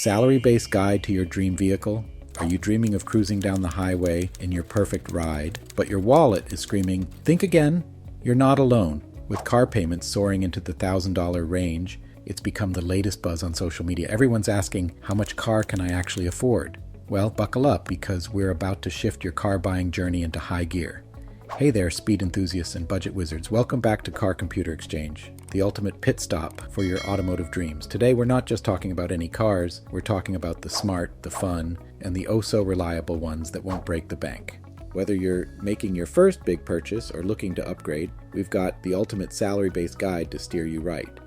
salary-based guide to your dream vehicle? Are you dreaming of cruising down the highway in your perfect ride, but your wallet is screaming, think again? You're not alone. With car payments soaring into the $1,000 range, it's become the latest buzz on social media. Everyone's asking, how much car can I actually afford? Well, buckle up because we're about to shift your car buying journey into high gear. Hey there, speed enthusiasts and budget wizards. Welcome back to Car Computer Exchange, the ultimate pit stop for your automotive dreams. Today, we're not just talking about any cars, we're talking about the smart, the fun, and the oh-so-reliable ones that won't break the bank. Whether you're making your first big purchase or looking to upgrade, we've got the ultimate salary-based guide to steer you right.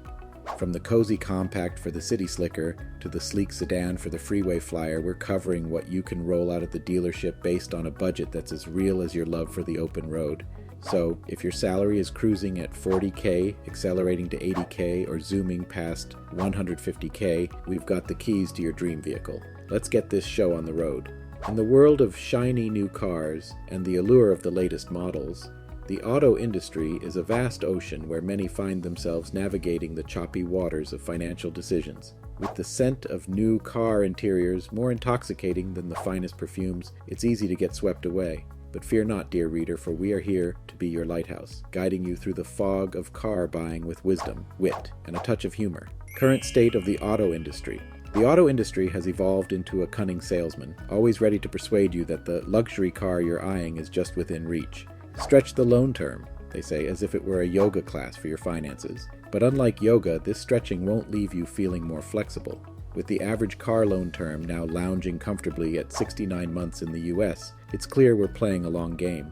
From the cozy compact for the city slicker to the sleek sedan for the freeway flyer, we're covering what you can roll out of the dealership based on a budget that's as real as your love for the open road. So, if your salary is cruising at $40K, accelerating to $80K, or zooming past $150K, we've got the keys to your dream vehicle. Let's get this show on the road. In the world of shiny new cars and the allure of the latest models, the auto industry is a vast ocean where many find themselves navigating the choppy waters of financial decisions. With the scent of new car interiors more intoxicating than the finest perfumes, it's easy to get swept away. But fear not, dear reader, for we are here to be your lighthouse, guiding you through the fog of car buying with wisdom, wit, and a touch of humor. Current state of the auto industry. The auto industry has evolved into a cunning salesman, always ready to persuade you that the luxury car you're eyeing is just within reach. Stretch the loan term, they say, as if it were a yoga class for your finances. But unlike yoga, this stretching won't leave you feeling more flexible. With the average car loan term now lounging comfortably at 69 months in the US, it's clear we're playing a long game.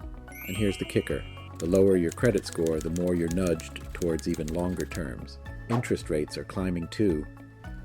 And here's the kicker. The lower your credit score, the more you're nudged towards even longer terms. Interest rates are climbing too,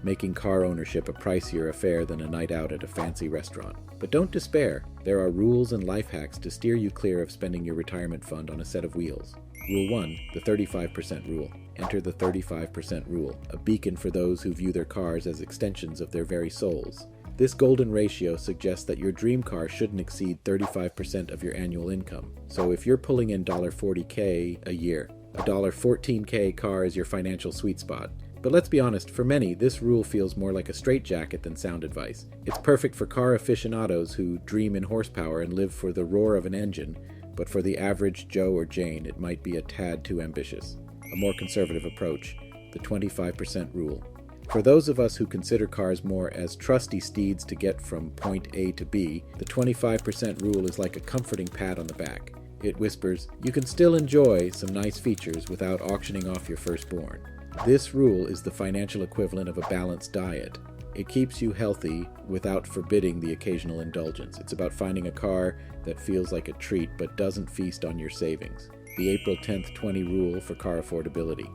making car ownership a pricier affair than a night out at a fancy restaurant. But don't despair. There are rules and life hacks to steer you clear of spending your retirement fund on a set of wheels. Rule 1, the 35% rule. Enter the 35% rule, a beacon for those who view their cars as extensions of their very souls. This golden ratio suggests that your dream car shouldn't exceed 35% of your annual income. So if you're pulling in $40K a year, a $14K car is your financial sweet spot. But let's be honest, for many, this rule feels more like a straitjacket than sound advice. It's perfect for car aficionados who dream in horsepower and live for the roar of an engine, but for the average Joe or Jane, it might be a tad too ambitious. A more conservative approach, the 25% rule. For those of us who consider cars more as trusty steeds to get from point A to B, the 25% rule is like a comforting pat on the back. It whispers, you can still enjoy some nice features without auctioning off your firstborn. This rule is the financial equivalent of a balanced diet. It keeps you healthy without forbidding the occasional indulgence. It's about finding a car that feels like a treat but doesn't feast on your savings. The April 10th 20 rule for car affordability.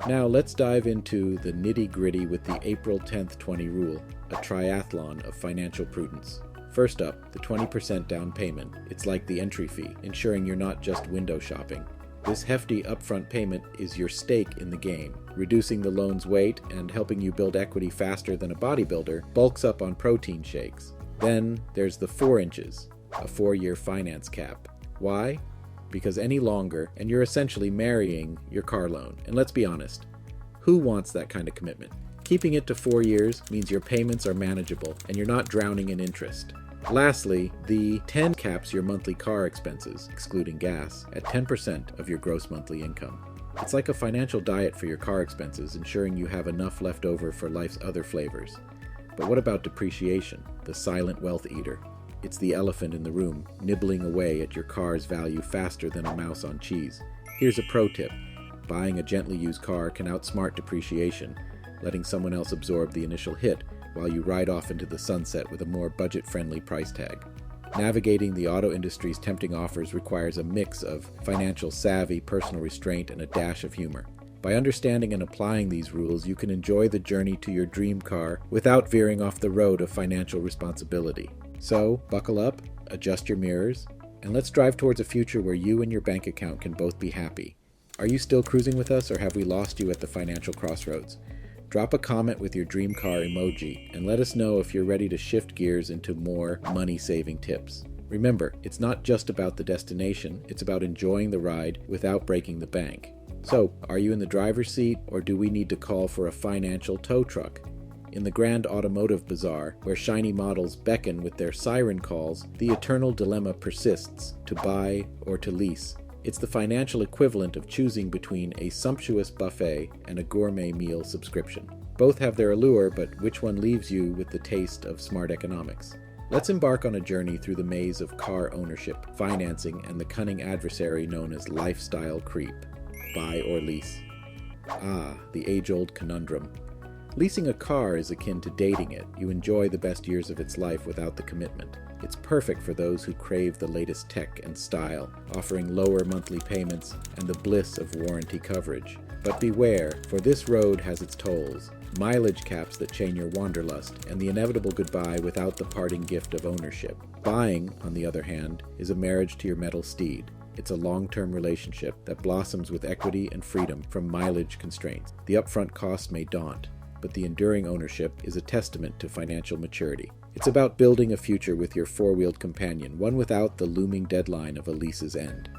Now let's dive into the nitty-gritty with the April 10th 20 rule, a triathlon of financial prudence. First up, the 20% down payment. It's like the entry fee, ensuring you're not just window shopping. This hefty upfront payment is your stake in the game. Reducing the loan's weight and helping you build equity faster than a bodybuilder bulks up on protein shakes. Then there's the 4 inches, a 4-year finance cap. Why? Because any longer, and you're essentially marrying your car loan. And let's be honest, who wants that kind of commitment? Keeping it to 4 years means your payments are manageable and you're not drowning in interest. Lastly, the 10 caps your monthly car expenses, excluding gas, at 10% of your gross monthly income. It's like a financial diet for your car expenses, ensuring you have enough left over for life's other flavors. But what about depreciation, the silent wealth eater? It's the elephant in the room, nibbling away at your car's value faster than a mouse on cheese. Here's a pro tip. Buying a gently used car can outsmart depreciation, letting someone else absorb the initial hit while you ride off into the sunset with a more budget-friendly price tag. Navigating the auto industry's tempting offers requires a mix of financial savvy, personal restraint, and a dash of humor. By understanding and applying these rules, you can enjoy the journey to your dream car without veering off the road of financial responsibility. So, buckle up, adjust your mirrors, and let's drive towards a future where you and your bank account can both be happy. Are you still cruising with us, or have we lost you at the financial crossroads? Drop a comment with your dream car emoji and let us know if you're ready to shift gears into more money-saving tips. Remember, it's not just about the destination, it's about enjoying the ride without breaking the bank. So, are you in the driver's seat, or do we need to call for a financial tow truck? In the grand automotive bazaar, where shiny models beckon with their siren calls, the eternal dilemma persists: to buy or to lease. It's the financial equivalent of choosing between a sumptuous buffet and a gourmet meal subscription. Both have their allure, but which one leaves you with the taste of smart economics? Let's embark on a journey through the maze of car ownership, financing, and the cunning adversary known as lifestyle creep. Buy or lease? Ah, the age-old conundrum. Leasing a car is akin to dating it. You enjoy the best years of its life without the commitment. It's perfect for those who crave the latest tech and style, offering lower monthly payments and the bliss of warranty coverage. But beware, for this road has its tolls, mileage caps that chain your wanderlust, and the inevitable goodbye without the parting gift of ownership. Buying, on the other hand, is a marriage to your metal steed. It's a long-term relationship that blossoms with equity and freedom from mileage constraints. The upfront cost may daunt, but the enduring ownership is a testament to financial maturity. It's about building a future with your four-wheeled companion, one without the looming deadline of a lease's end.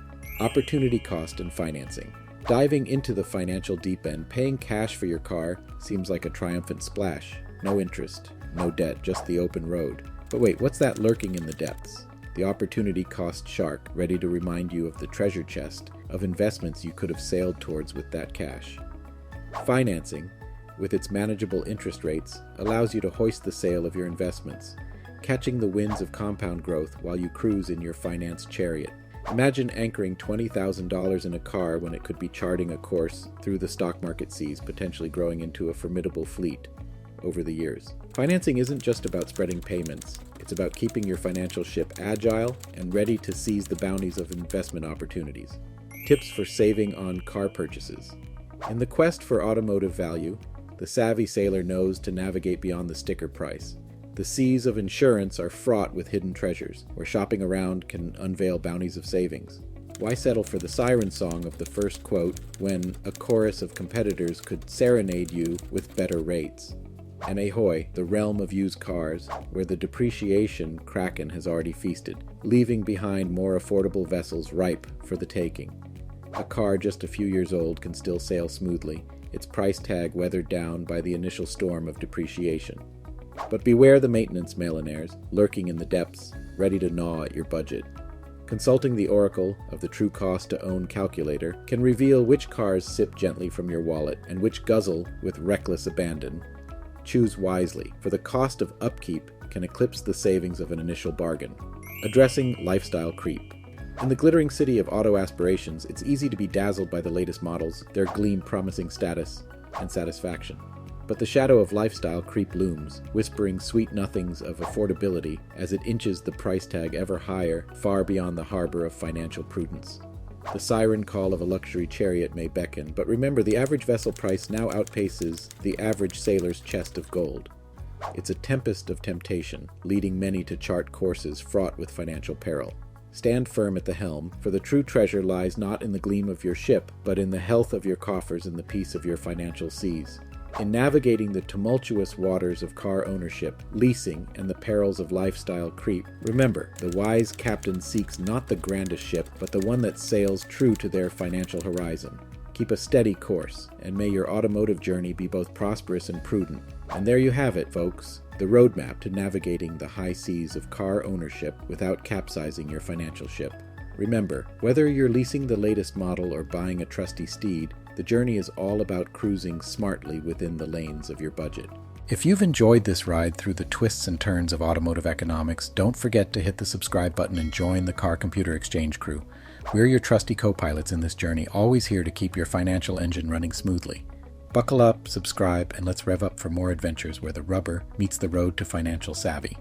Opportunity cost and financing. Diving into the financial deep end, paying cash for your car seems like a triumphant splash. No interest, no debt, just the open road. But wait, what's that lurking in the depths? The opportunity cost shark, ready to remind you of the treasure chest of investments you could have sailed towards with that cash. Financing, with its manageable interest rates, allows you to hoist the sail of your investments, catching the winds of compound growth while you cruise in your finance chariot. Imagine anchoring $20,000 in a car when it could be charting a course through the stock market seas, potentially growing into a formidable fleet over the years. Financing isn't just about spreading payments. It's about keeping your financial ship agile and ready to seize the bounties of investment opportunities. Tips for saving on car purchases. In the quest for automotive value, the savvy sailor knows to navigate beyond the sticker price. The seas of insurance are fraught with hidden treasures, where shopping around can unveil bounties of savings. Why settle for the siren song of the first quote when a chorus of competitors could serenade you with better rates? And ahoy, the realm of used cars, where the depreciation kraken has already feasted, leaving behind more affordable vessels ripe for the taking. A car just a few years old can still sail smoothly, its price tag weathered down by the initial storm of depreciation. But beware the maintenance millionaires lurking in the depths, ready to gnaw at your budget. Consulting the oracle of the true cost to own calculator can reveal which cars sip gently from your wallet and which guzzle with reckless abandon. Choose wisely, for the cost of upkeep can eclipse the savings of an initial bargain. Addressing lifestyle creep. In the glittering city of auto aspirations, it's easy to be dazzled by the latest models, their gleam promising status and satisfaction. But the shadow of lifestyle creep looms, whispering sweet nothings of affordability as it inches the price tag ever higher, far beyond the harbor of financial prudence. The siren call of a luxury chariot may beckon, but remember the average vessel price now outpaces the average sailor's chest of gold. It's a tempest of temptation, leading many to chart courses fraught with financial peril. Stand firm at the helm, for the true treasure lies not in the gleam of your ship, but in the health of your coffers and the peace of your financial seas. In navigating the tumultuous waters of car ownership, leasing, and the perils of lifestyle creep, remember, the wise captain seeks not the grandest ship, but the one that sails true to their financial horizon. Keep a steady course, and may your automotive journey be both prosperous and prudent. And there you have it, folks, the roadmap to navigating the high seas of car ownership without capsizing your financial ship. Remember, whether you're leasing the latest model or buying a trusty steed, the journey is all about cruising smartly within the lanes of your budget. If you've enjoyed this ride through the twists and turns of automotive economics, don't forget to hit the subscribe button and join the Car Computer Exchange crew. We're your trusty co-pilots in this journey, always here to keep your financial engine running smoothly. Buckle up, subscribe, and let's rev up for more adventures where the rubber meets the road to financial savvy.